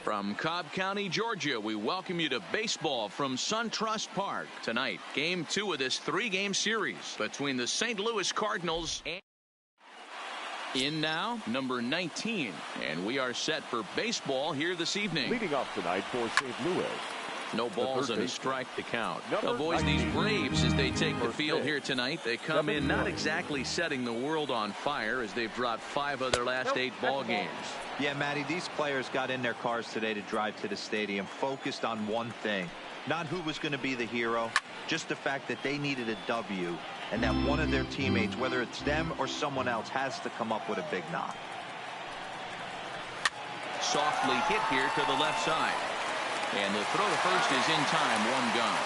From Cobb County, Georgia, we welcome you to baseball from SunTrust Park. Tonight, Game 2 of this 3-game series between the St. Louis Cardinals and... In now, number 19. And we are set for baseball here this evening. Leading off tonight for St. Louis. No balls and a strike to count. Avoids these Braves as they take the field here tonight. They come in not exactly setting the world on fire as they've dropped 5 of their last 8 ball games. Yeah, Matty, these players got in their cars today to drive to the stadium focused on one thing. Not who was going to be the hero, just the fact that they needed a W and that one of their teammates, whether it's them or someone else, has to come up with a big knock. Softly hit here to the left side. And the throw to first is in time, 1 gone.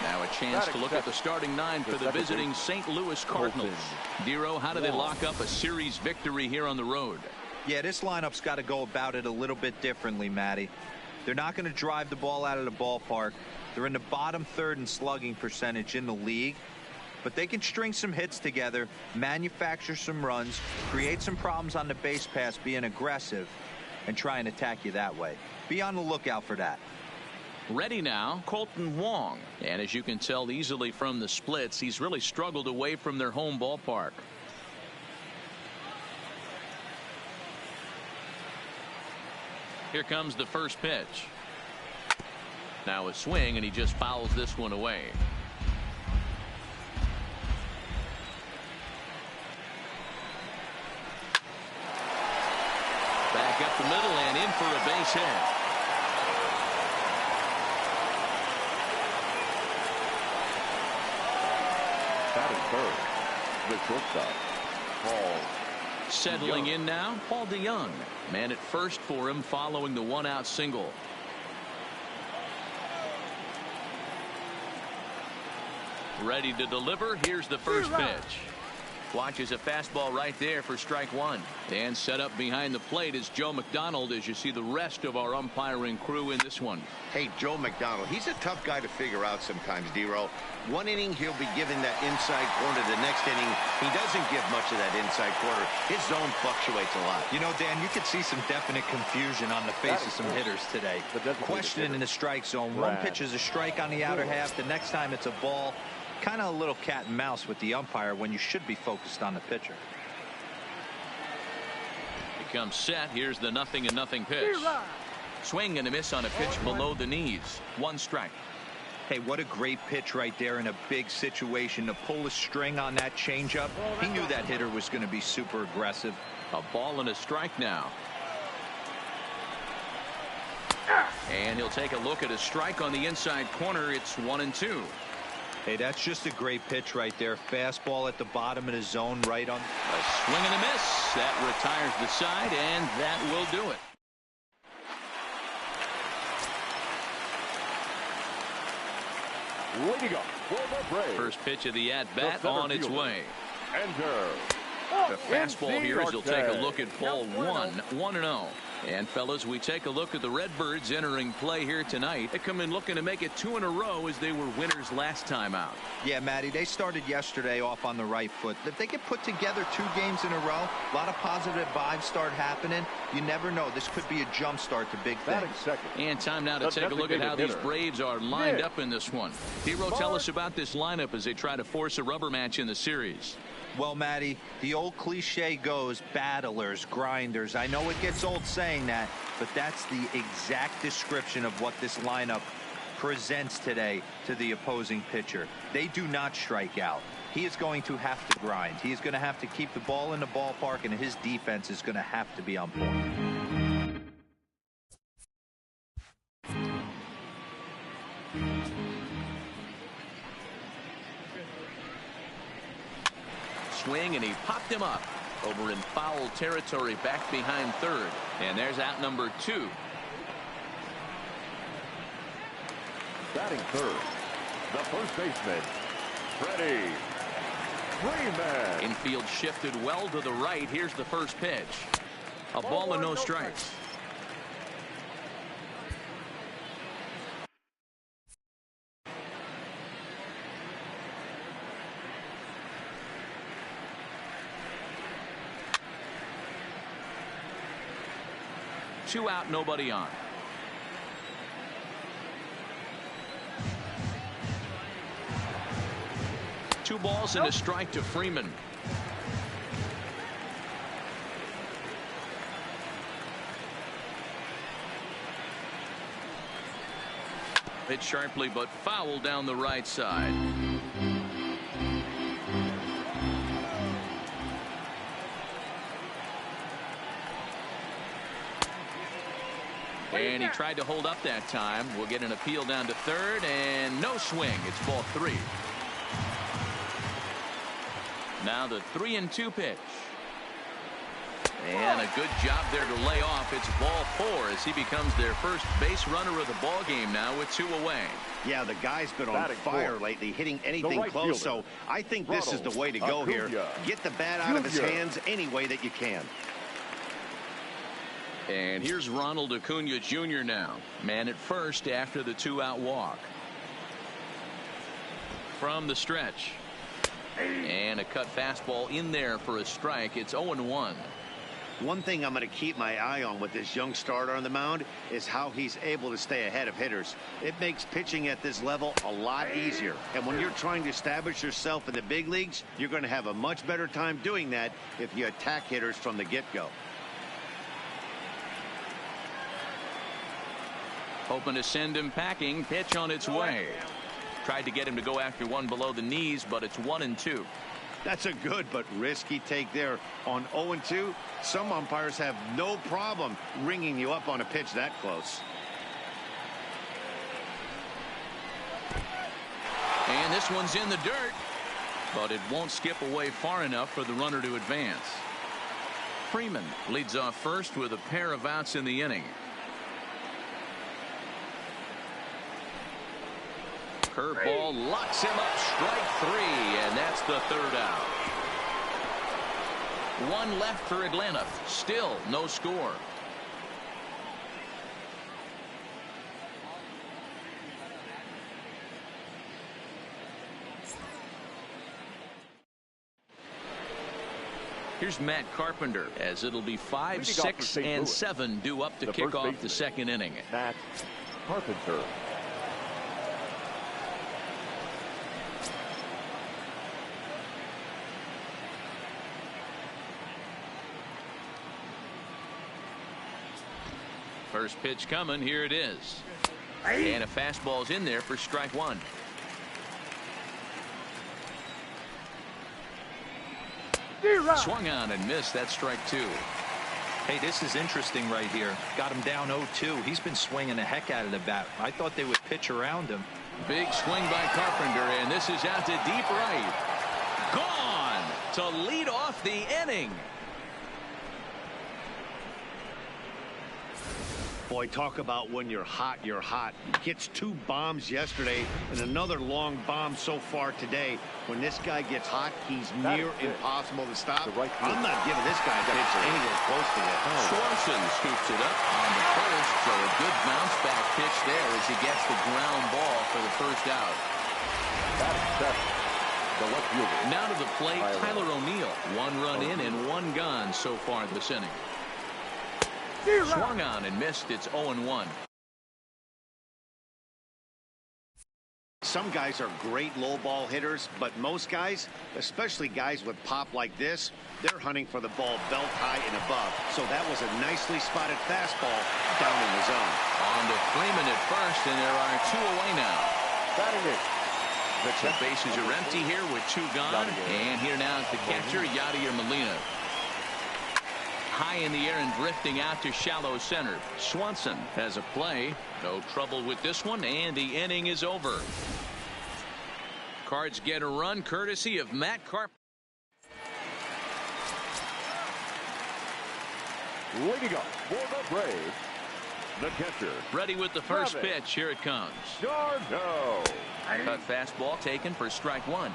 Now a chance to look at the starting 9 for the visiting St. Louis Cardinals. Dero, how do they lock up a series victory here on the road? Yeah, this lineup's got to go about it a little bit differently, Matty. They're not going to drive the ball out of the ballpark. They're in the bottom third in slugging percentage in the league. But they can string some hits together, manufacture some runs, create some problems on the base pass, being aggressive, and try and attack you that way. Be on the lookout for that. Ready now, Colton Wong. And as you can tell easily from the splits, he's really struggled away from their home ballpark. Here comes the first pitch. Now a swing, and he just fouls this one away. Back up the middle and in for a base hit. Batting third, the shortstop, Paul. Settling in now, Paul DeYoung. Man at first for him following the 1-out single. Ready to deliver. Here's the first pitch. Watches a fastball right there for strike 1. And set up behind the plate is Joe McDonald as you see the rest of our umpiring crew in this one. Hey, Joe McDonald, he's a tough guy to figure out sometimes, Dero. One inning, he'll be giving that inside corner. The next inning, he doesn't give much of that inside corner. His zone fluctuates a lot. You know, Dan, you could see some definite confusion on the face of some hitters today. Questioning in the strike zone. One pitch is a strike on the outer half. The next time it's a ball. Kind of a little cat and mouse with the umpire when you should be focused on the pitcher. He comes set. Here's the 0-0 pitch. Swing and a miss on a pitch below the knees. 1 strike. Hey, what a great pitch right there in a big situation to pull a string on that changeup. He knew that hitter was going to be super aggressive. A ball and a strike now. And he'll take a look at a strike on the inside corner. It's 1-2. Hey, that's just a great pitch right there. Fastball at the bottom of the zone, right on. A swing and a miss. That retires the side, and that will do it. Leading up for the Braves. First pitch of the at-bat on its way. Enter. The fastball here as he'll take a look at ball 1, 1-0. And fellas, we take a look at the Redbirds entering play here tonight. They come in looking to make it 2 in a row as they were winners last time out. Yeah, Matty, they started yesterday off on the right foot. If they can put together 2 games in a row, a lot of positive vibes start happening. You never know. This could be a jump start to big things. And time now to take a look at how these Braves are lined up in this one. Hero, tell us about this lineup as they try to force a rubber match in the series. Well, Matty, the old cliche goes battlers, grinders. I know it gets old saying that, but that's the exact description of what this lineup presents today to the opposing pitcher. They do not strike out. He is going to have to grind. He is going to have to keep the ball in the ballpark, and his defense is going to have to be on point. Swing, and he popped him up over in foul territory back behind third. And there's out number 2. Batting third, the first baseman, Freddie Freeman. Infield shifted well to the right. Here's the first pitch. A ball and no strikes. 2 out, nobody on. Two balls and a strike to Freeman. Hit sharply but foul down the right side. And he tried to hold up that time. We'll get an appeal down to third, and no swing. It's ball 3. Now the 3-2 pitch. And a good job there to lay off. It's ball 4 as he becomes their first base runner of the ball game now with 2 away. Yeah, the guy's been on fire lately, hitting anything close. So I think this is the way to go here. Get the bat out of his hands any way that you can. And here's Ronald Acuna Jr. now. Man at first after the 2-out walk. From the stretch. And a cut fastball in there for a strike. It's 0-1. One thing I'm going to keep my eye on with this young starter on the mound is how he's able to stay ahead of hitters. It makes pitching at this level a lot easier. And when you're trying to establish yourself in the big leagues, you're going to have a much better time doing that if you attack hitters from the get-go. Hoping to send him packing. Pitch on its way. Tried to get him to go after one below the knees, but it's 1-2. That's a good but risky take there. On 0-2, some umpires have no problem ringing you up on a pitch that close. And this one's in the dirt, but it won't skip away far enough for the runner to advance. Freeman leads off first with a pair of outs in the inning. Curveball locks him up, strike 3, and that's the 3rd out. 1 left for Atlanta. Still no score. Here's Matt Carpenter as it'll be 5, 6, and 7 due up to kick off the 2nd inning. Matt Carpenter. First pitch coming. Here it is. And a fastball's in there for strike 1. Swung on and missed. That's strike 2. Hey, this is interesting right here. Got him down 0-2. He's been swinging the heck out of the bat. I thought they would pitch around him. Big swing by Carpenter, and this is out to deep right. Gone to lead off the inning. Boy, talk about when you're hot, you're hot. Hits 2 bombs yesterday and another long bomb so far today. When this guy gets hot, he's near impossible to stop. I'm not giving this guy a pitch anywhere close to that. Swanson scoops it up on the first, so a good bounce back pitch there as he gets the ground ball for the 1st out. Now to the plate, Tyler O'Neill. 1 run in and 1 gone so far this inning. Swung on and missed. It's 0-1. Some guys are great low ball hitters, but most guys, especially guys with pop like this, they're hunting for the ball belt high and above. So that was a nicely spotted fastball down in the zone. On to Freeman at first, and there are 2 away now. The bases are empty here with 2 gone. And here now is the catcher, Yadier Molina. High in the air and drifting out to shallow center. Swanson has a play. No trouble with this one, and the inning is over. Cards get a run courtesy of Matt Carpenter. Leading up for the Braves, the catcher. Ready with the first pitch. Here it comes. Darno. Cut fastball taken for strike 1.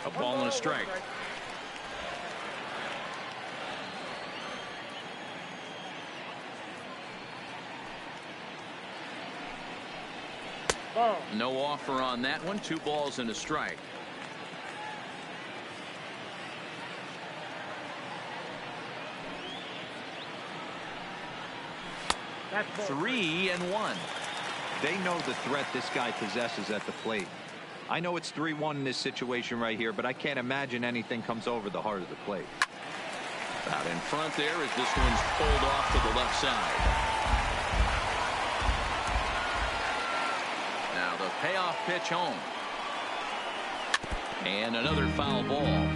A ball and a strike. No offer on that one. 2 balls and a strike. 3-1. They know the threat this guy possesses at the plate. I know it's 3-1 in this situation right here, but I can't imagine anything comes over the heart of the plate. Out in front there as this one's pulled off to the left side. Now the payoff pitch home. And another foul ball.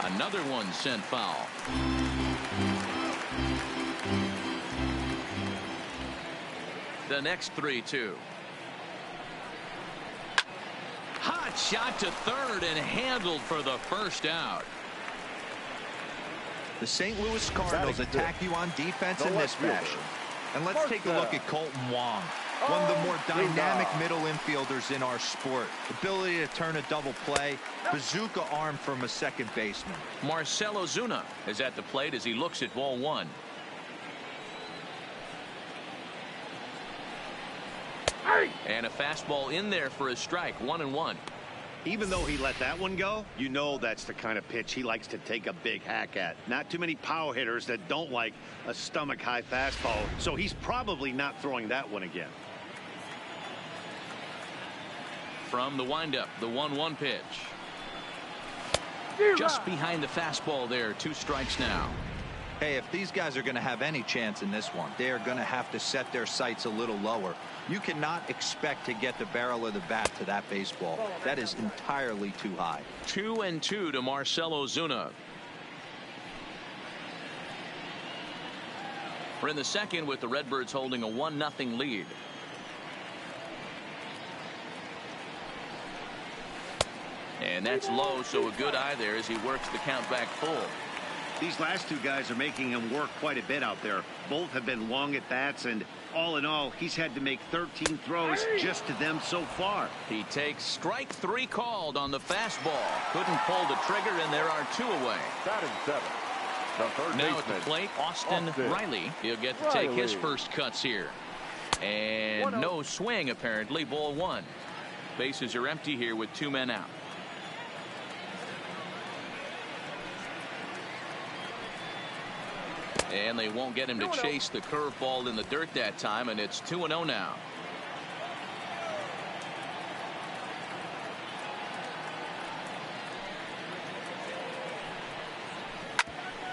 Another one sent foul. The next 3-2. Hot shot to third and handled for the first out. The St. Louis Cardinals attack you on defense in this fashion. And let's take a look at Colton Wong, one of the more dynamic middle infielders in our sport. Ability to turn a double play, bazooka arm from a second baseman. Marcell Ozuna is at the plate as he looks at ball one. And a fastball in there for a strike. 1-1. Even though he let that one go, you know that's the kind of pitch he likes to take a big hack at. Not too many power hitters that don't like a stomach high fastball, so he's probably not throwing that one again. From the windup, the 1-1 pitch. Just behind the fastball there. 2 strikes now. Hey, if these guys are going to have any chance in this one, they are going to have to set their sights a little lower. You cannot expect to get the barrel of the bat to that baseball. That is entirely too high. 2-2 to Marcell Ozuna. We're in the second with the Redbirds holding a 1-0 lead. And that's low, so a good eye there as he works the count back full. These last 2 guys are making him work quite a bit out there. Both have been long at bats, and all in all, he's had to make 13 throws just to them so far. He takes strike 3 called on the fastball. Couldn't pull the trigger, and there are 2 away. Batting 7. The third Now at baseman, the plate, Austin Riley. He'll get to take his first cuts here. And no swing, apparently. Ball 1. Bases are empty here with 2 men out. And they won't get him to chase the curveball in the dirt that time, and it's 2-0 now.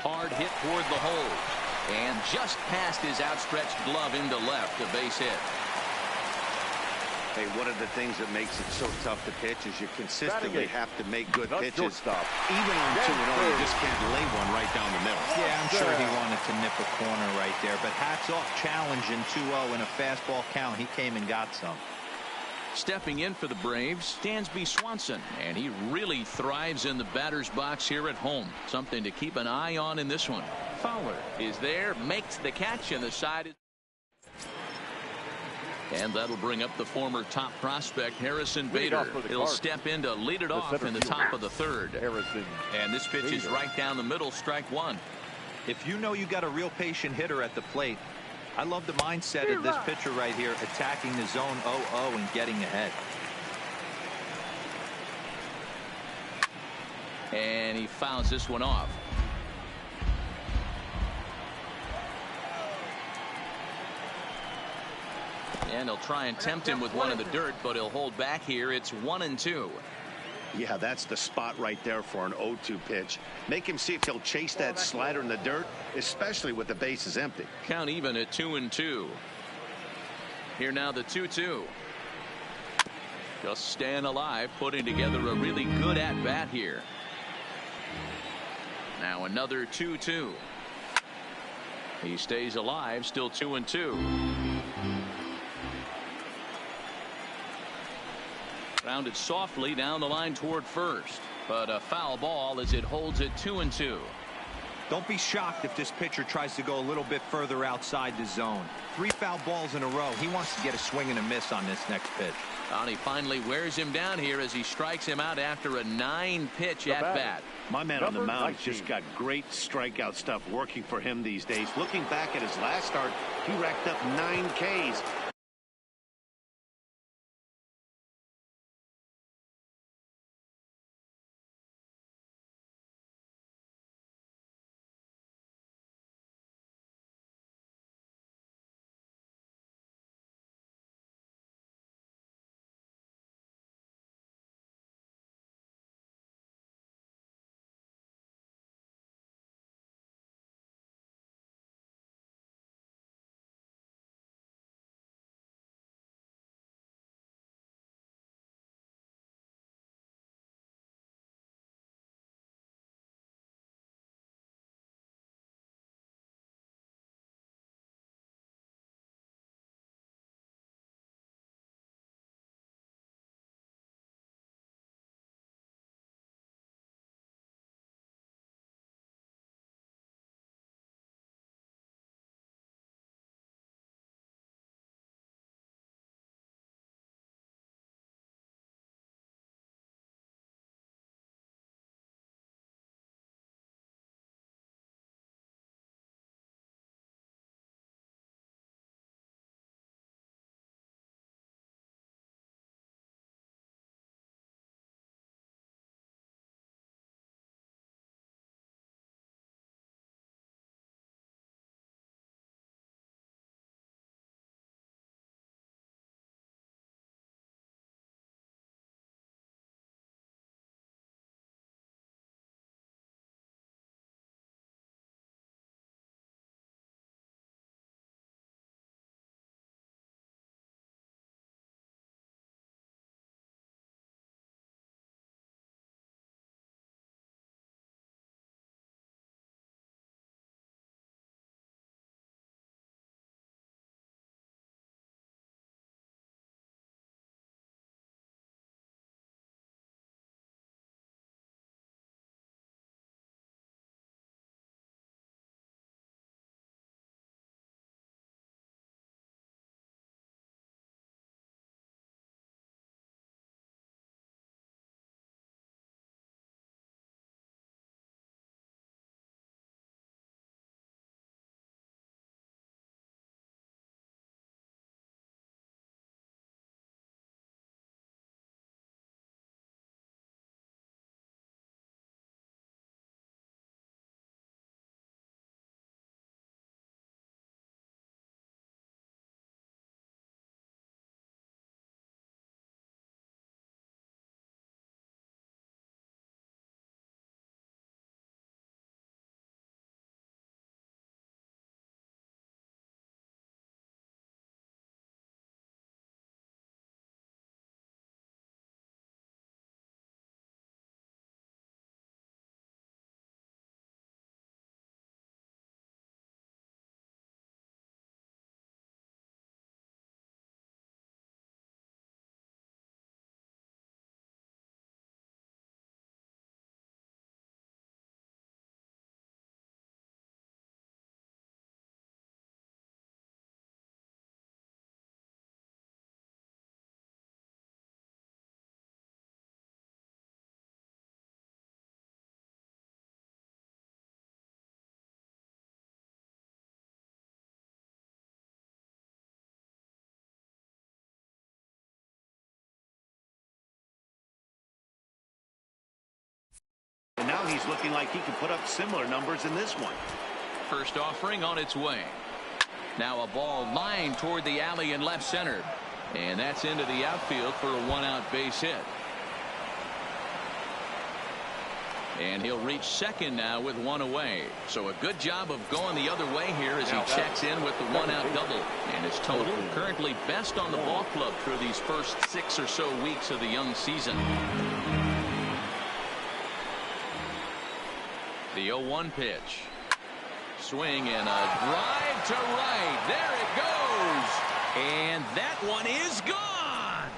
Hard hit toward the hole. And just past his outstretched glove into left, a base hit. Hey, one of the things that makes it so tough to pitch is you consistently have to make good pitches. Even on 2-0, you just can't lay one right down the middle. Yeah, I'm sure he wanted to nip a corner right there, but hats off, challenging 2-0 in a fastball count. He came and got some. Stepping in for the Braves, Dansby Swanson, and he really thrives in the batter's box here at home. Something to keep an eye on in this one. Fowler is there, makes the catch, and the side is... And that'll bring up the former top prospect, Harrison Bader. He'll step in to lead it off in the top of the third. And this pitch is right down the middle, strike 1. If you know you got a real patient hitter at the plate, I love the mindset of this pitcher right here, attacking the zone 0-0 and getting ahead. And he fouls this one off. And he'll try and tempt him with one in the dirt, but he'll hold back here. It's 1-2. Yeah, that's the spot right there for an 0-2 pitch. Make him see if he'll chase that slider in the dirt, especially with the bases empty. Count even at 2-2. Here now the 2-2. Just staying alive, putting together a really good at-bat here. Now another 2-2. He stays alive, still 2-2. Rounded softly down the line toward first, but a foul ball as it holds it 2-2. Don't be shocked if this pitcher tries to go a little bit further outside the zone. 3 foul balls in a row. He wants to get a swing and a miss on this next pitch. And he finally wears him down here as he strikes him out after a 9-pitch at bat. My man on the mound has just got great strikeout stuff working for him these days. Looking back at his last start, he racked up 9 Ks. he's looking like he can put up similar numbers in this one. First offering on its way. Now a ball lined toward the alley in left center. And that's into the outfield for a one-out base hit. And he'll reach second now with one away. So a good job of going the other way here as he checks in with the one-out double. And his total currently best on the ball club through these first 6 or so weeks of the young season. The 0-1 pitch. Swing and a drive to right. There it goes. And that one is gone.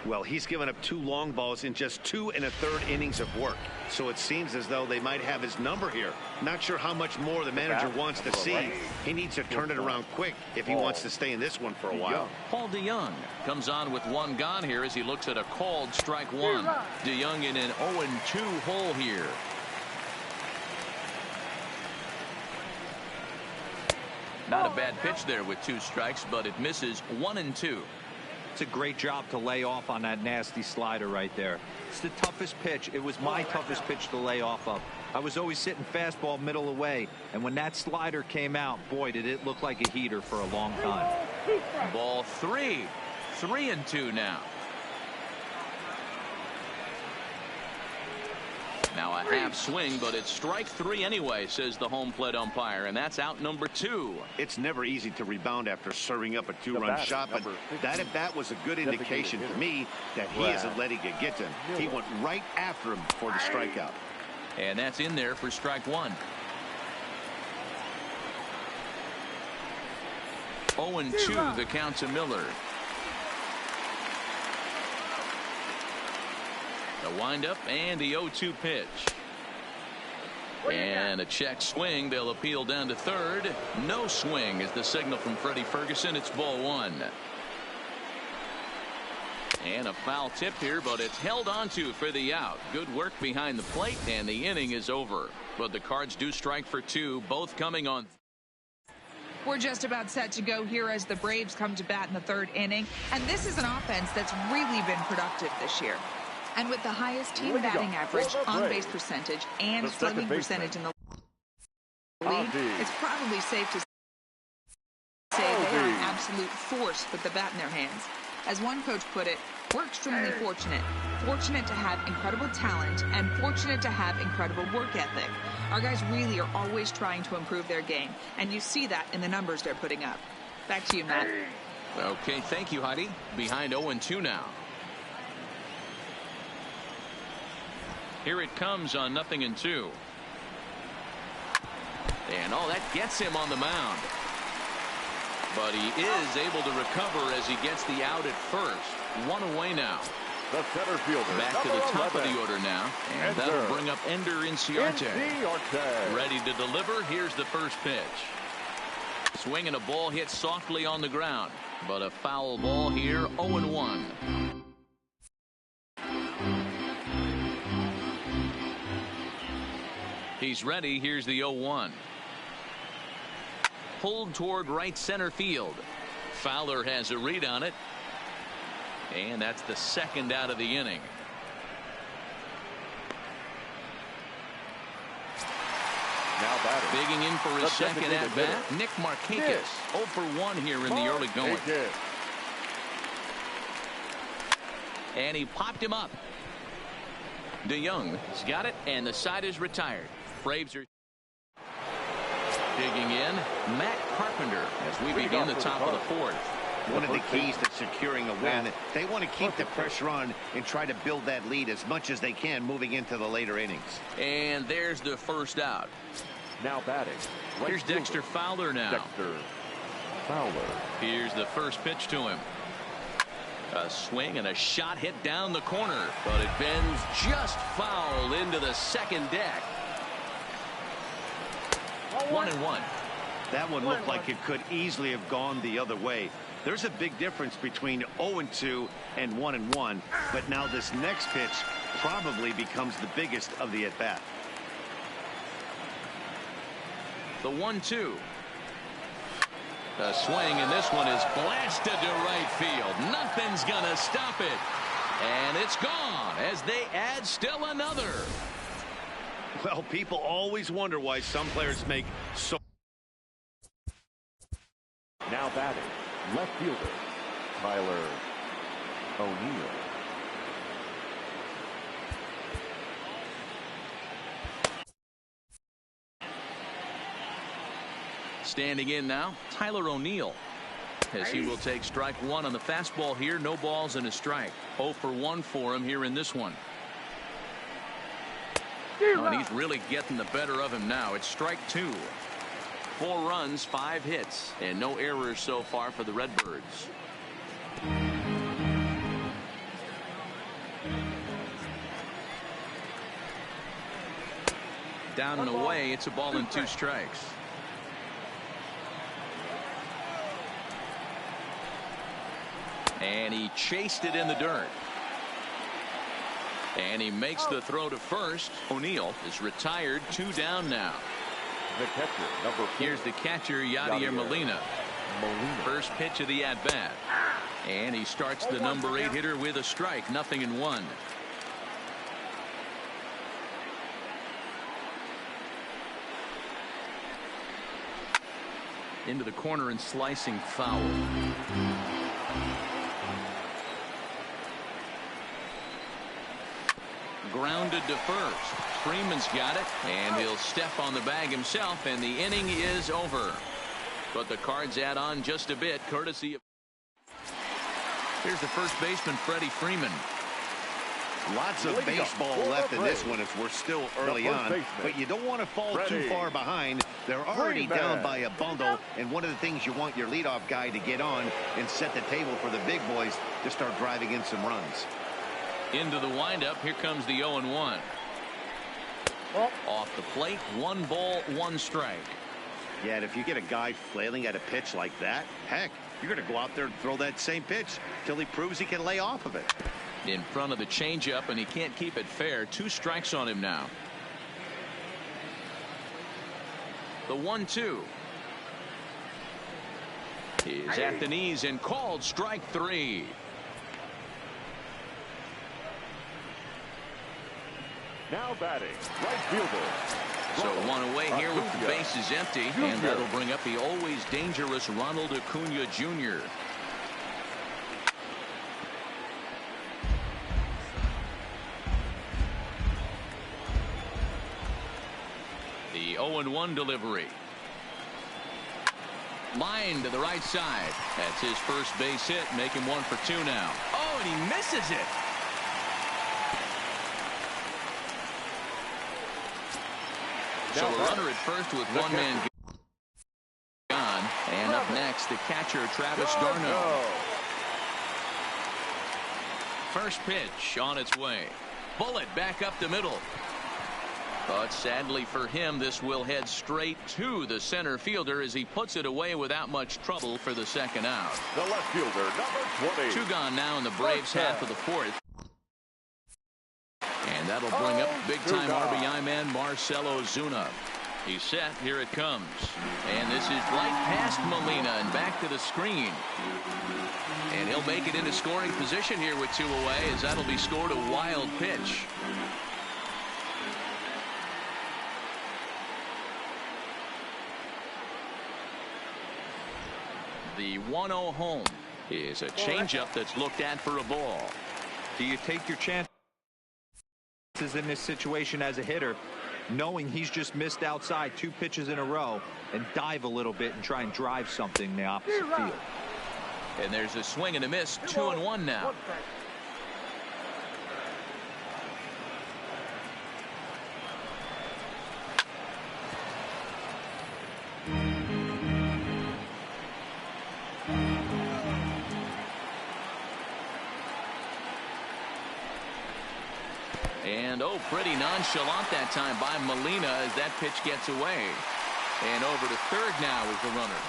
Well, he's given up 2 long balls in just 2 1/3 innings of work. So it seems as though they might have his number here. Not sure how much more the manager wants to see. He needs to turn it around quick if he wants to stay in this one for a while. Paul DeJong comes on with one gone here as he looks at a called strike one. DeJong in an 0-2 hole here. Not a bad pitch there with 2 strikes, but it misses 1-2. It's a great job to lay off on that nasty slider right there. It's the toughest pitch. It was my toughest pitch to lay off of. I was always sitting fastball middle away, and when that slider came out, boy, did it look like a heater for a long time. Ball 3. 3-2 now. Now a half swing, but it's strike 3 anyway, says the home plate umpire, and that's out number 2. It's never easy to rebound after serving up a 2-run shot, but that at bat was a good indication to me that he isn't letting it get to him. He went right after him for the strikeout. And that's in there for strike 1. 0-2 the count to Miller. The windup and the 0-2 pitch. And a check swing. They'll appeal down to third. No swing is the signal from Freddie Ferguson. It's ball 1. And a foul tip here, but it's held onto for the out. Good work behind the plate, and the inning is over. But the Cards do strike for 2, both coming on. We're just about set to go here as the Braves come to bat in the 3rd inning. And this is an offense that's really been productive this year. And with the highest team batting average, on-base percentage, and slugging percentage in the league, it's probably safe to say they are an absolute force with the bat in their hands. As one coach put it, we're extremely fortunate. Fortunate to have incredible talent and fortunate to have incredible work ethic. Our guys really are always trying to improve their game, and you see that in the numbers they're putting up. Back to you, Matt. Okay, thank you, Heidi. Behind 0-2 now. Here it comes on 0-2. And that gets him on the mound. But he is able to recover as he gets the out at first. 1 away now. The center fielder. Back to the top of the order now. And that'll bring up Ender Inciarte. Ready to deliver. Here's the first pitch. Swing and a ball hit softly on the ground. But a foul ball here. 0-1. He's ready. Here's the 0-1. Pulled toward right center field. Fowler has a read on it. And that's the 2nd out of the inning. Now batting. Digging in for his second at bat, Nick Markakis. 0 for 1 here in the early going. And he popped him up. DeJong's got it, and the side is retired. Braves are digging in. Matt Carpenter as we begin the top of the 4th. One of the keys to securing a win, they want to keep the pressure on and try to build that lead as much as they can moving into the later innings. And there's the first out. Now batting. Here's Dexter Fowler now. Dexter Fowler. Here's the first pitch to him. A swing and a shot hit down the corner, but it bends just foul into the second deck. 1-1. That one looked like it could easily have gone the other way. There's a big difference between 0-2 and 1-1, but now this next pitch probably becomes the biggest of the at-bat. The 1-2. A swing, and this one is blasted to right field. Nothing's gonna stop it. And it's gone as they add still another. Well, people always wonder why some players make so. Now batting, left fielder, Tyler O'Neill. Standing in now, Tyler O'Neill, as he will take strike one on the fastball here. No balls and a strike. 0 for 1 for him here in this one. Oh, and he's really getting the better of him now. It's strike 2. 4 runs, 5 hits, and no errors so far for the Redbirds. Down and away, it's a ball and 2 strikes. And he chased it in the dirt. And he makes the throw to first. O'Neill is retired. 2 down now. The catcher, number 4. Here's the catcher, Yadier Molina. First pitch of the at-bat. And he starts the number 8 hitter with a strike. 0-1. Into the corner and slicing foul. Grounded to first. Freeman's got it, and he'll step on the bag himself, and the inning is over. But the Cards add on just a bit, courtesy of. Here's the first baseman, Freddie Freeman. Lots of baseball left in this one if we're still early on, but you don't want to fall too far behind. They're already down by a bundle, and one of the things you want your leadoff guy to get on and set the table for the big boys to start driving in some runs. Into the windup. Here comes the 0-1. Off the plate. 1 ball, 1 strike. Yeah, and if you get a guy flailing at a pitch like that, heck, you're going to go out there and throw that same pitch till he proves he can lay off of it. In front of the changeup, and he can't keep it fair. 2 strikes on him now. The 1-2 is at the knees and called strike 3. Now batting, right fielder. So 1 away here with the bases empty, and that'll bring up the always dangerous Ronald Acuna Jr. The 0-1 delivery. Line to the right side. That's his first base hit, making 1 for 2 now. Oh, and he misses it. So a runner at first with 1 man gone. And up next, the catcher, Travis d'Arnaud. First pitch on its way. Bullet back up the middle. But sadly for him, this will head straight to the center fielder as he puts it away without much trouble for the second out. The left fielder, number 20. 2 gone now in the Braves half of the 4th. And that'll bring up big-time RBI man Marcell Ozuna. He's set. Here it comes. And this is right past Molina and back to the screen. And he'll make it into scoring position here with 2 away, as that'll be scored a wild pitch. The 1-0 home is a changeup that's looked at for a ball. Do you take your chances in this situation as a hitter, knowing he's just missed outside 2 pitches in a row, and dive a little bit and try and drive something in the opposite field? And there's a swing and a miss. 2-1 now. And oh, pretty nonchalant that time by Molina as that pitch gets away. And over to third now is the runner.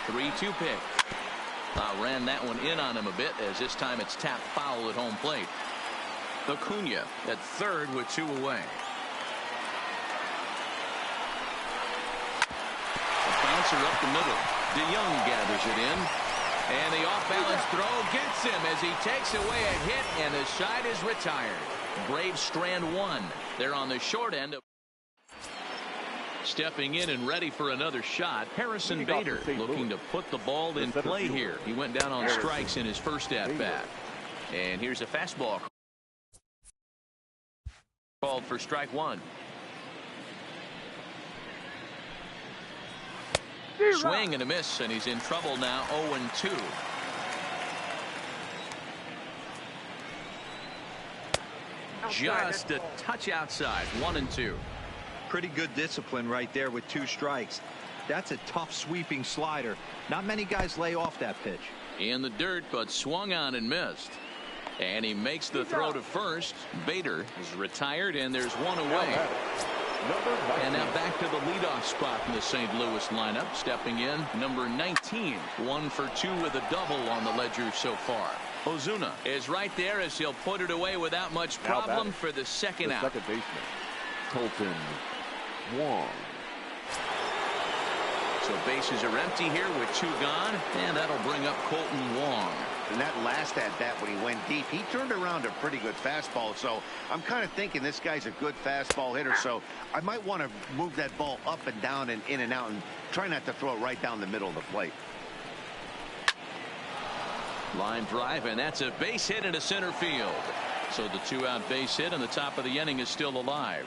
Three-2 pick. Ran that one in on him a bit, as this time it's tapped foul at home plate. Acuna at third with 2 away. Spencer up the middle. DeYoung gathers it in. And the off-balance throw gets him as he takes away a hit, and the side is retired. Braves strand one. They're on the short end. Stepping in and ready for another shot, Harrison Bader looking to put the ball in play here. He went down on strikes in his first at-bat. And here's a fastball called for strike one. Swing and a miss, and he's in trouble now. 0-2. Just a touch outside. 1-2. Pretty good discipline right there with 2 strikes. That's a tough sweeping slider. Not many guys lay off that pitch. In the dirt, but swung on and missed. And he makes the throw to first. Bader is retired, and there's one away. And now back to the leadoff spot in the St. Louis lineup. Stepping in, number 19. 1 for 2 with a double on the ledger so far. Ozuna is right there as he'll put it away without much problem for the second out. Second baseman, Colton Wong. So bases are empty here with 2 gone, and that'll bring up Colton Wong. And that last at-bat when he went deep, he turned around a pretty good fastball. So I'm kind of thinking this guy's a good fastball hitter. So I might want to move that ball up and down and in and out and try not to throw it right down the middle of the plate. Line drive, and that's a base hit into center field. So the 2-out base hit on the top of the inning is still alive.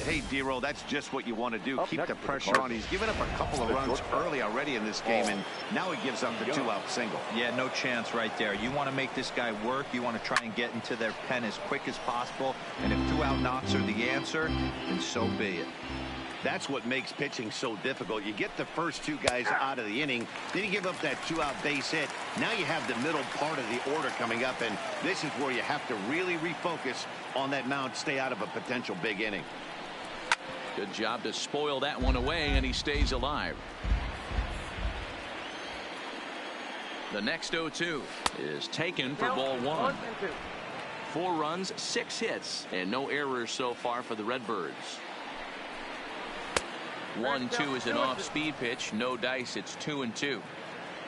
Hey, Dero, that's just what you want to do. Keep the pressure on. He's given up a couple of runs early already in this game, and now he gives up the 2-out single. Yeah, no chance right there. You want to make this guy work. You want to try and get into their pen as quick as possible. And if 2-out knocks are the answer, then so be it. That's what makes pitching so difficult. You get the first 2 guys out of the inning, then you give up that 2-out base hit. Now you have the middle part of the order coming up, and this is where you have to really refocus on that mound, stay out of a potential big inning. Good job to spoil that one away, and he stays alive. The next 0-2 is taken for ball 1. 4 runs, 6 hits, and no errors so far for the Redbirds. 1-2 is an off-speed pitch. No dice. It's 2-2.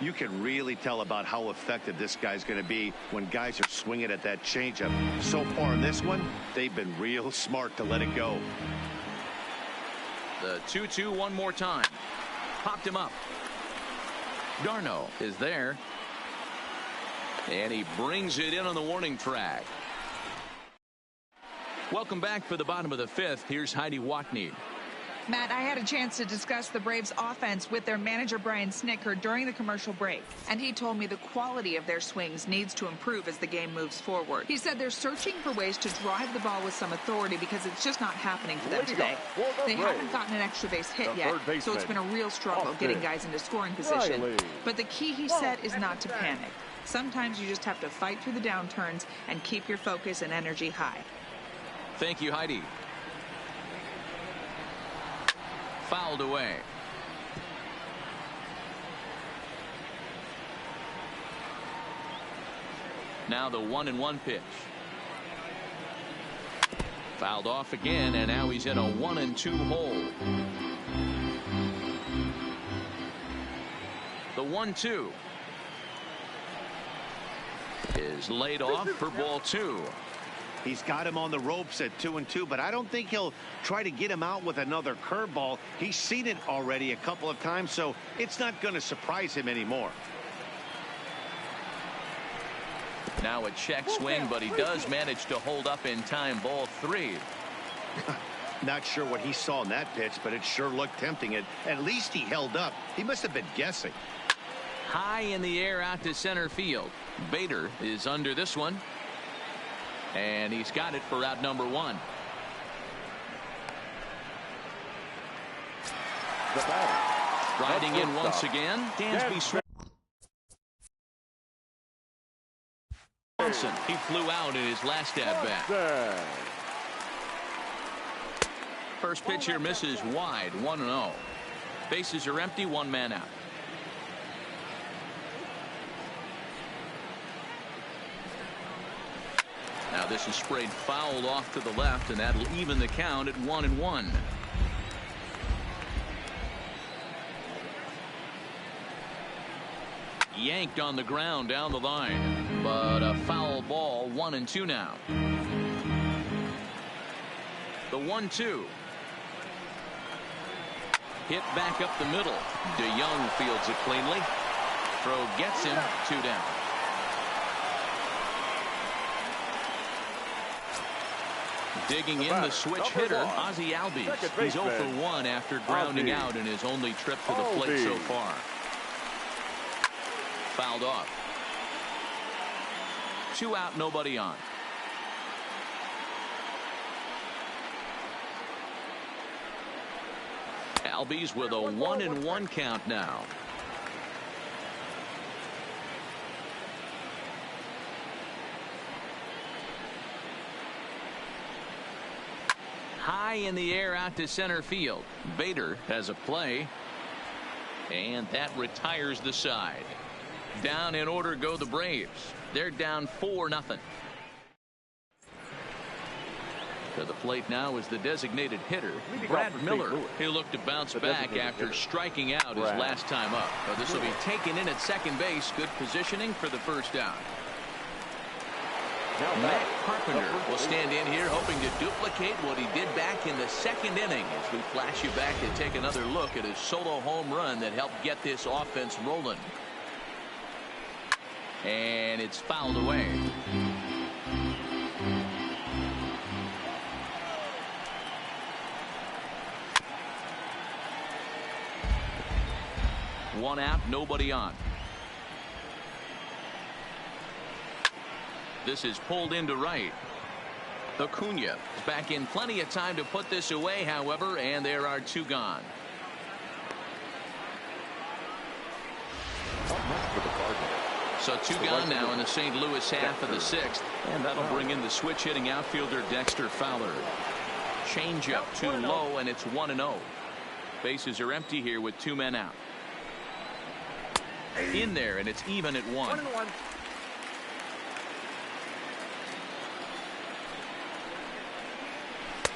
You can really tell about how effective this guy's going to be when guys are swinging at that changeup. So far in this one, they've been real smart to let it go. The 2-2 one more time. Popped him up. Darno is there. And he brings it in on the warning track. Welcome back for the bottom of the 5th. Here's Heidi Watney. Matt, I had a chance to discuss the Braves offense with their manager Brian Snitker during the commercial break, and he told me the quality of their swings needs to improve as the game moves forward. He said they're searching for ways to drive the ball with some authority because it's just not happening for them today. They haven't gotten an extra base hit yet, so it's been a real struggle getting guys into scoring position. But the key, he said, is not to panic. Sometimes you just have to fight through the downturns and keep your focus and energy high. Thank you, Heidi. Fouled away. Now the 1-1 pitch. Fouled off again, and now he's in a 1-2 hole. The 1-2 is laid off for ball 2. He's got him on the ropes at 2-2, but I don't think he'll try to get him out with another curveball. He's seen it already a couple of times, so it's not going to surprise him anymore. Now a check swing, but he does manage to hold up in time. Ball 3. Not sure what he saw in that pitch, but it sure looked tempting. At least he held up. He must have been guessing. High in the air out to center field. Bader is under this one. And he's got it for out number 1. Riding in once again, Dansby Swanson. He flew out in his last at-bat. First pitch here misses wide, 1-0. Bases are empty, 1 man out. Now this is sprayed foul off to the left, and that'll even the count at 1-1. Yanked on the ground down the line, but a foul ball. 1-2 now. The 1-2. Hit back up the middle. DeYoung fields it cleanly. Throw gets him. 2 down. Digging in the switch hitter, Ozzie Albies. He's 0 for 1 after grounding out in his only trip to the plate so far. Fouled off. 2 out, nobody on. Albies with a 1-1 count now. High in the air out to center field. Bader has a play. And that retires the side. Down in order go the Braves. They're down 4-0. To the plate now is the designated hitter, Brad Miller. He'll look to bounce back after striking out his last time up. This will be taken in at second base. Good positioning for the first down. Matt Carpenter will stand in here hoping to duplicate what he did back in the second inning as we flash you back and take another look at his solo home run that helped get this offense rolling. And it's fouled away. One out, nobody on. This is pulled into right. Acuna is back in plenty of time to put this away, however, and there are 2 gone. So 2 gone now in the St. Louis half of the 6th, and that'll bring in the switch hitting outfielder Dexter Fowler. Change up too low, and it's 1-0. Bases are empty here with 2 men out. In there, and it's even at 1.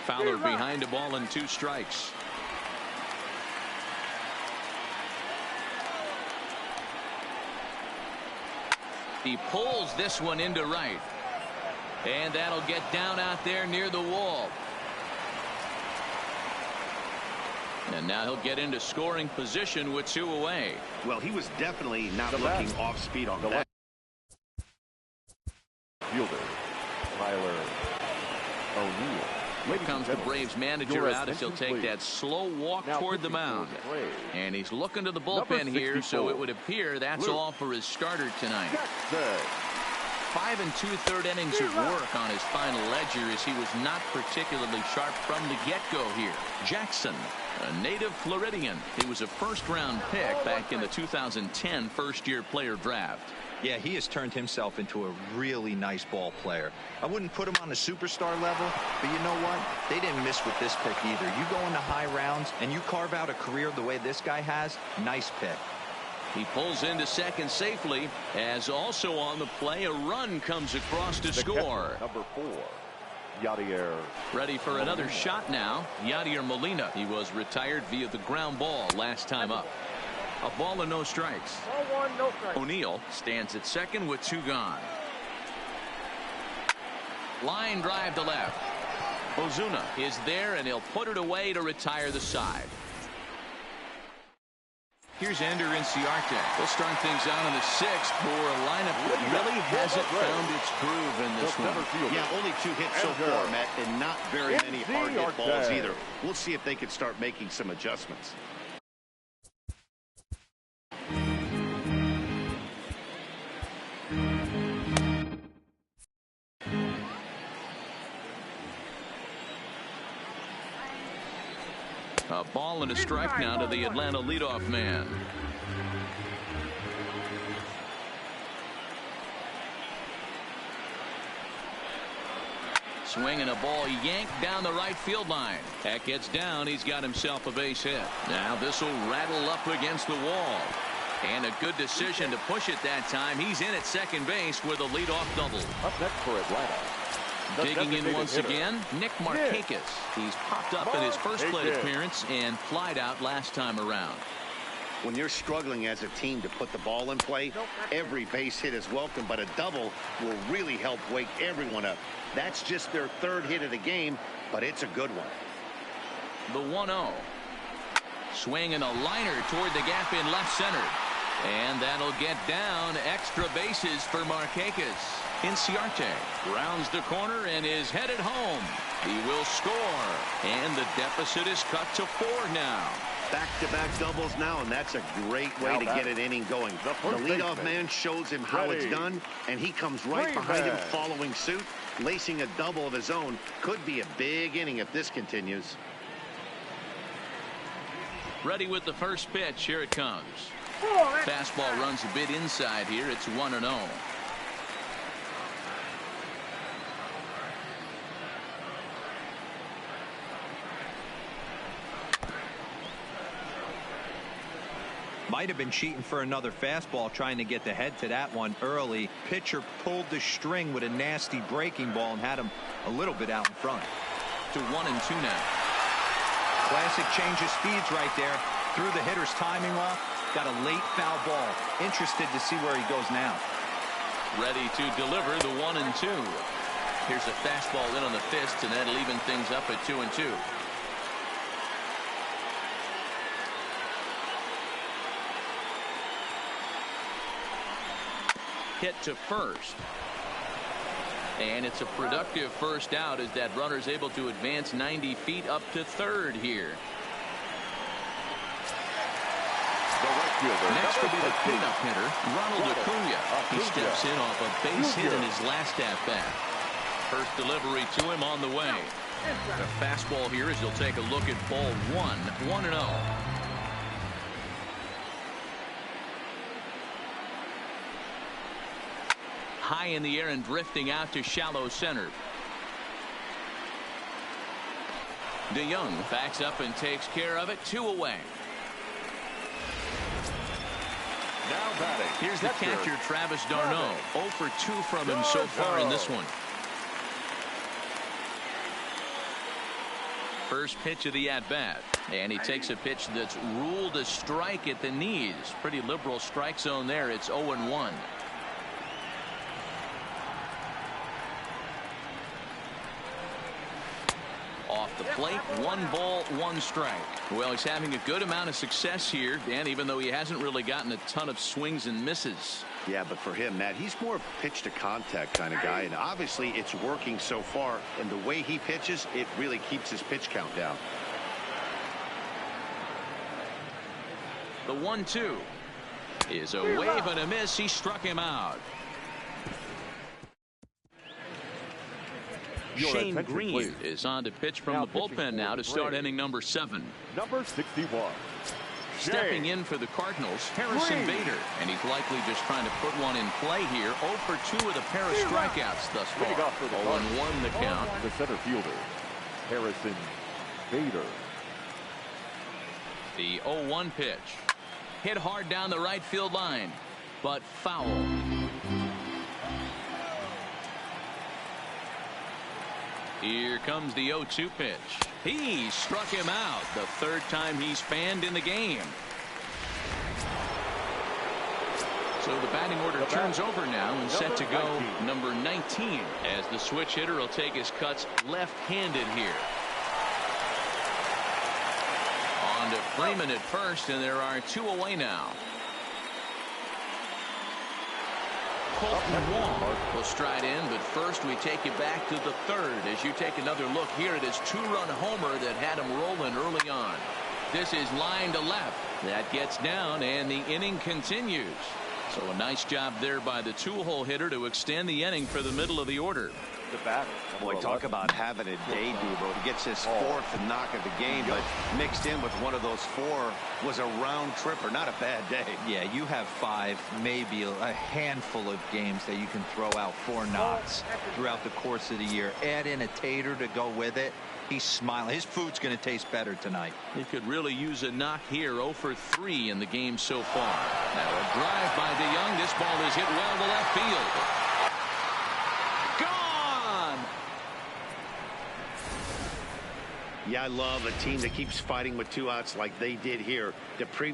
Fowler behind a ball and 2 strikes. He pulls this one into right. And that'll get down out there near the wall. And now he'll get into scoring position with 2 away. Well, he was definitely not looking off speed on that. Fielder, Tyler O'Neill. Here comes the Braves manager out as he'll take that slow walk toward the mound. And he's looking to the bullpen here, so it would appear that's all for his starter tonight. 5 2/3 innings of work on his final ledger as he was not particularly sharp from the get-go here. Jackson, a native Floridian. He was a first-round pick back in the 2010 first-year player draft. Yeah, he has turned himself into a really nice ball player. I wouldn't put him on the superstar level, but you know what? They didn't miss with this pick either. You go into high rounds and you carve out a career the way this guy has, nice pick. He pulls into second safely, as also on the play, a run comes across to score. Number 4, Yadier. Ready for another shot now. Yadier Molina. He was retired via the ground ball last time up. A ball and no strikes. O'Neill stands at second with 2 gone. Line drive to left. Ozuna is there, and he'll put it away to retire the side. Here's Ender Inciarte. They'll start things out in the 6th for a lineup that really hasn't found its groove in this one. Yeah, only 2 hits so far, Matt, and not very many hard hit balls either. We'll see if they can start making some adjustments. A ball and a strike now to the Atlanta leadoff man. Swinging a ball yanked down the right field line. That gets down. He's got himself a base hit. Now this will rattle up against the wall. And a good decision to push it that time. He's in at second base with a leadoff double. Up next for Atlanta. Digging in once again, Nick Markakis. He's popped up in his first plate appearance and flied out last time around. When you're struggling as a team to put the ball in play, every base hit is welcome, but a double will really help wake everyone up. That's just their third hit of the game, but it's a good one. The 1-0. Swing and a liner toward the gap in left center. And that'll get down. Extra bases for Markakis. Inciarte rounds the corner and is headed home. He will score. And the deficit is cut to 4 now. Back-to-back doubles now, and that's a great way to get an inning going. The leadoff man shows him how it's done, and he comes right behind him following suit. Lacing a double of his own could be a big inning if this continues. Ready with the first pitch. Here it comes. Fastball runs a bit inside here. It's 1-0. Might have been cheating for another fastball, trying to get the head to that one early. Pitcher pulled the string with a nasty breaking ball and had him a little bit out in front. To 1-2 now. Classic change of speeds right there. Threw the hitter's timing off. Got a late foul ball. Interested to see where he goes now. Ready to deliver the 1-2. Here's a fastball in on the fist, and that'll even things up at 2-2. Hit to first. And it's a productive first out as that runner's able to advance 90 feet up to third here. Next will be the cleanup hitter, Ronald Acuna. He steps in off a base hit in his last at-bat. First delivery to him on the way. The fastball here as he'll take a look at ball 1-0. High in the air and drifting out to shallow center. DeYoung backs up and takes care of it. 2 away. Now batting. Here's the catcher, Travis d'Arnaud. 0 for 2 from him so far in this one. First pitch of the at-bat. And he takes a pitch that's ruled a strike at the knees. Pretty liberal strike zone there. It's 0-1. Off the plate, 1 ball, 1 strike. Well, he's having a good amount of success here, Dan, even though he hasn't really gotten a ton of swings and misses. Yeah, but for him, Matt, he's more pitch to contact kind of guy, and obviously it's working so far, and the way he pitches, it really keeps his pitch count down. The 1-2 is a wave and a miss. He struck him out. Shane Green is on to pitch from the bullpen now to start inning number 7. Number 61. Stepping in for the Cardinals, Harrison Bader, and he's likely just trying to put one in play here. 0 for 2 with a pair of strikeouts thus far. 0-1 the count. The center fielder, Harrison Bader. The 0-1 pitch. Hit hard down the right field line, but foul. Here comes the 0-2 pitch. He struck him out. The 3rd time he's fanned in the game. So the batting order turns over now and set to go number 19 as the switch hitter will take his cuts left-handed here. On to Freeman at first, and there are 2 away now. Colton Wong will stride in, but first we take you back to the 3rd as you take another look here at his 2-run homer that had him rolling early on. This is line to left. That gets down, and the inning continues. So a nice job there by the 2-hole hitter to extend the inning for the middle of the order. The batter. Boy, talk about having a day, Debo. He gets his 4th knock of the game, but mixed in with one of those 4 was a round tripper. Not a bad day. Yeah, you have 5, maybe a handful of games that you can throw out 4 knocks throughout the course of the year. Add in a tater to go with it. He's smiling. His food's going to taste better tonight. He could really use a knock here. 0 for 3 in the game so far. Now a drive by DeYoung. This ball is hit well to left field. Yeah, I love a team that keeps fighting with 2 outs like they did here. The previous